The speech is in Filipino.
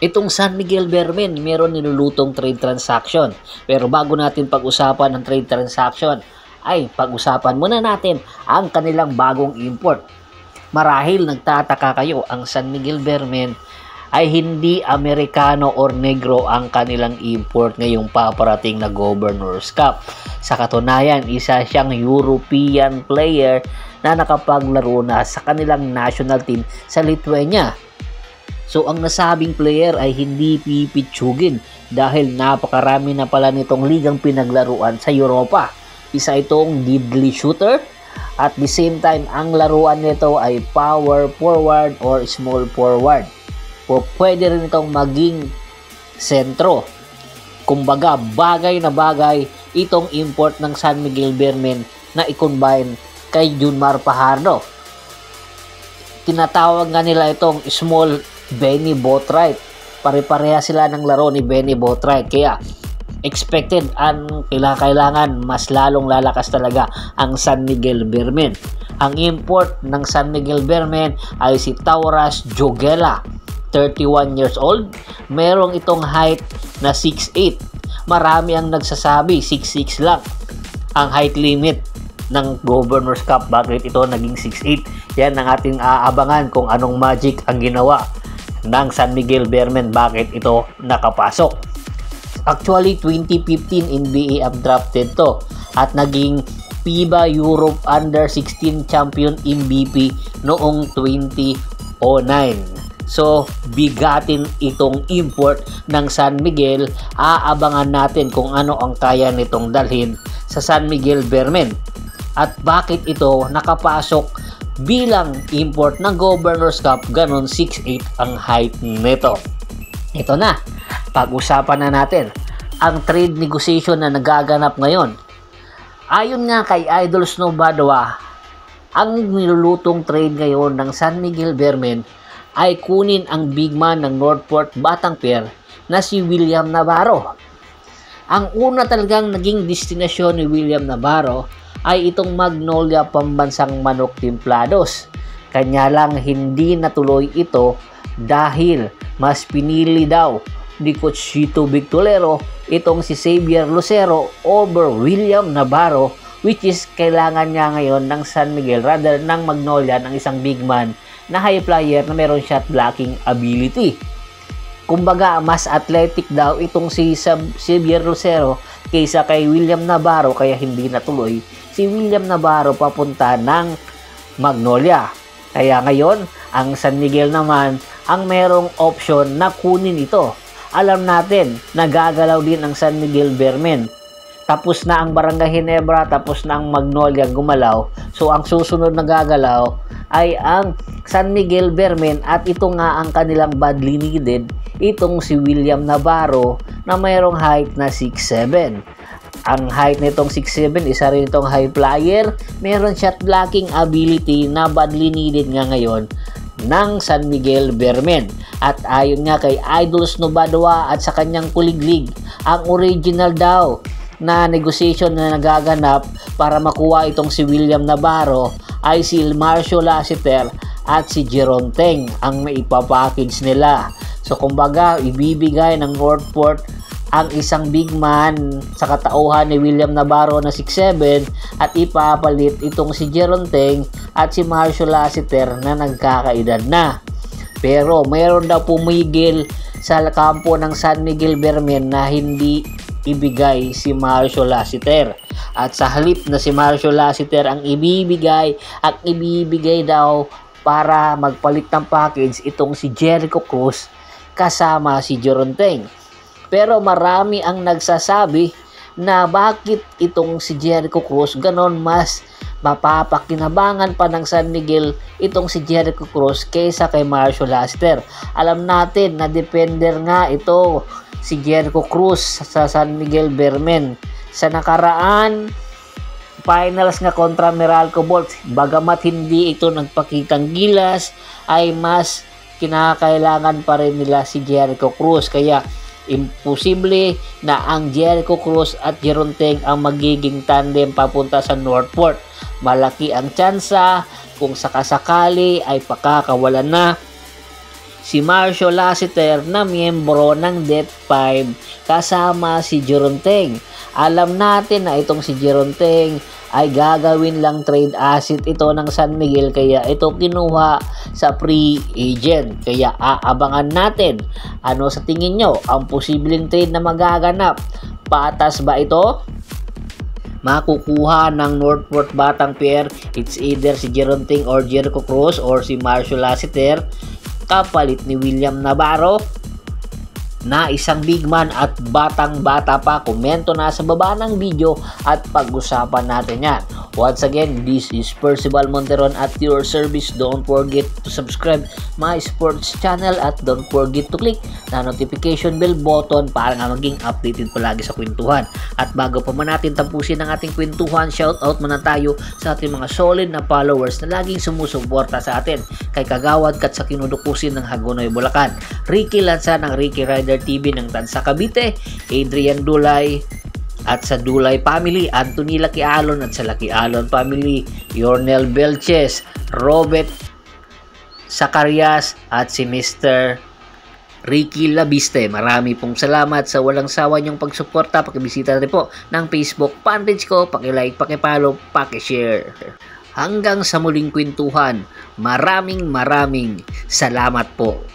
Itong San Miguel Beermen, meron nilulutong trade transaction. Pero bago natin pag-usapan ang trade transaction, ay pag-usapan muna natin ang kanilang bagong import. Marahil nagtataka kayo, ang San Miguel Beermen ay hindi Amerikano or Negro ang kanilang import ngayong paparating na Governors Cup. Sa katunayan, isa siyang European player na nakapaglaro na sa kanilang national team sa Lithuania. So ang nasabing player ay hindi pipitsugin dahil napakarami na pala nitong ligang pinaglaruan sa Europa. Isa itong deadly shooter at the same time ang laruan nito ay power forward or small forward. O pwede rin itong maging sentro. Kumbaga bagay na bagay itong import ng San Miguel Beermen na i-combine kay Junmar Fajardo. Tinatawag nga nila itong small Benny Botwright. Pare-pareha sila ng laro ni Benny Botwright. Kaya expected ang kailangan mas lalong lalakas talaga ang San Miguel Beermen. Ang import ng San Miguel Beermen ay si Tauras Jogela, 31 years old. Merong itong height na 6'8". Marami ang nagsasabi 6'6 lang ang height limit ng Governors Cup. Bakit ito naging 6'8"? Yan ang ating aabangan kung anong magic ang ginawa ng San Miguel Beermen, bakit ito nakapasok. Actually 2015 NBA updrafted to at naging FIBA Europe Under-16 Champion MVP noong 2009. So bigatin itong import ng San Miguel. Aabangan natin kung ano ang kaya nitong dalhin sa San Miguel Beermen at bakit ito nakapasok bilang import ng Governors Cup, ganon 6'8 ang height nito. Ito na, pag-usapan na natin ang trade negotiation na nagaganap ngayon. Ayon nga kay Idol Snow Badwa, ang nilulutong trade ngayon ng San Miguel Beermen ay kunin ang big man ng Northport Batang Pier na si William Navarro. Ang una talagang naging destinasyon ni William Navarro ay itong Magnolia Pambansang Manok Templados. Kanya lang hindi natuloy ito dahil mas pinili daw ni Coach Chito Victolero itong si Xavier Lucero over William Navarro, which is kailangan niya ngayon ng San Miguel rather ng Magnolia ng isang big man na high flyer na meron shot blocking ability. Kumbaga mas athletic daw itong si Xavier Lucero kaysa kay William Navarro, kaya hindi natuloy si William Navarro papunta ng Magnolia. Kaya ngayon, ang San Miguel naman ang merong option na kunin ito. Alam natin, nagagalaw din ang San Miguel Beermen. Tapos na ang Barangay Ginebra, tapos na ang Magnolia gumalaw. So ang susunod na gagalaw ay ang San Miguel Beermen at ito nga ang kanilang badly needed, itong si William Navarro na mayroong height na 6'7". Ang height nitong 6'7", isa rin itong high flyer, meron shot blocking ability na badly needed nga ngayon ng San Miguel Beermen. At ayon nga kay Idol Snow Badwa at sa kanyang kuliglig, ang original daw na negotiation na nagaganap para makuha itong si William Navarro ay si Marcio Lassiter at si Jeron Teng ang maipapackage nila. So kumbaga ibibigay ng Northport ang isang big man sa katauhan ni William Navarro na 6'7" at ipapalit itong si Jeron Teng at si Marcio Lassiter na nagkakaedad na. Pero mayroon daw pumigil sa kampo ng San Miguel Beermen na hindi ibigay si Marcio Lassiter. At sa halip na si Marcio Lassiter ang ibibigay daw para magpalit ng package itong si Jericho Cruz kasama si Jeron Teng. Pero marami ang nagsasabi na bakit itong si Jericho Cruz ganon mas mapapakinabangan pa ng San Miguel itong si Jericho Cruz kaysa kay Marcio Lassiter. Alam natin na defender nga ito si Jericho Cruz sa San Miguel Beermen. Sa nakaraan finals nga kontra Meralco Bolts, bagamat hindi ito nagpakitang gilas, ay mas kinakailangan pa rin nila si Jericho Cruz. Kaya imposible na ang Jericho Cruz at Jeron Teng ang magiging tandem papunta sa Northport. Malaki ang tsansa kung sakasakali ay pakakawalan na si Marcio Lassiter na miyembro ng Det5 kasama si Jeronteng. Alam natin na itong si Jeronteng ay gagawin lang trade asset ito ng San Miguel, kaya ito kinuha sa free agent. Kaya aabangan natin, ano sa tingin nyo ang posibleng trade na magaganap? Patas ba ito? Makukuha ng Northport Batang Pier, it's either si Jeronteng or Jericho Cruz or si Marcio Lassiter kapalit ni William Navarro na isang big man at batang-bata pa. Komento na sa baba ng video at pag-usapan natin yan. Once again, this is Percival Monteron at your service. Don't forget to subscribe my sports channel at don't forget to click na notification bell button para nga maging updated palagi sa kwentuhan. At bago pa man natin tapusin ang ating kwentuhan, shoutout muna tayo sa ating mga solid na followers na laging sumusuporta sa atin. Kay Kagawad Kat sa kinudukusin ng Hagonoy, Bulacan, Ricky Lanza ng Ricky Rider TV ng Tansa Cavite, Adrian Dulay at sa Dulay Family, Anthony Laquialon at sa Laquialon Family, Yornel Belches, Robert Zacarias at si Mr. Ricky Labiste. Marami pong salamat sa walang sawa niyong pagsuporta. Pakibisita rin po ng Facebook fanpage ko, pakilike, pakipollow, pakishare. Hanggang sa muling kwentuhan, maraming salamat po.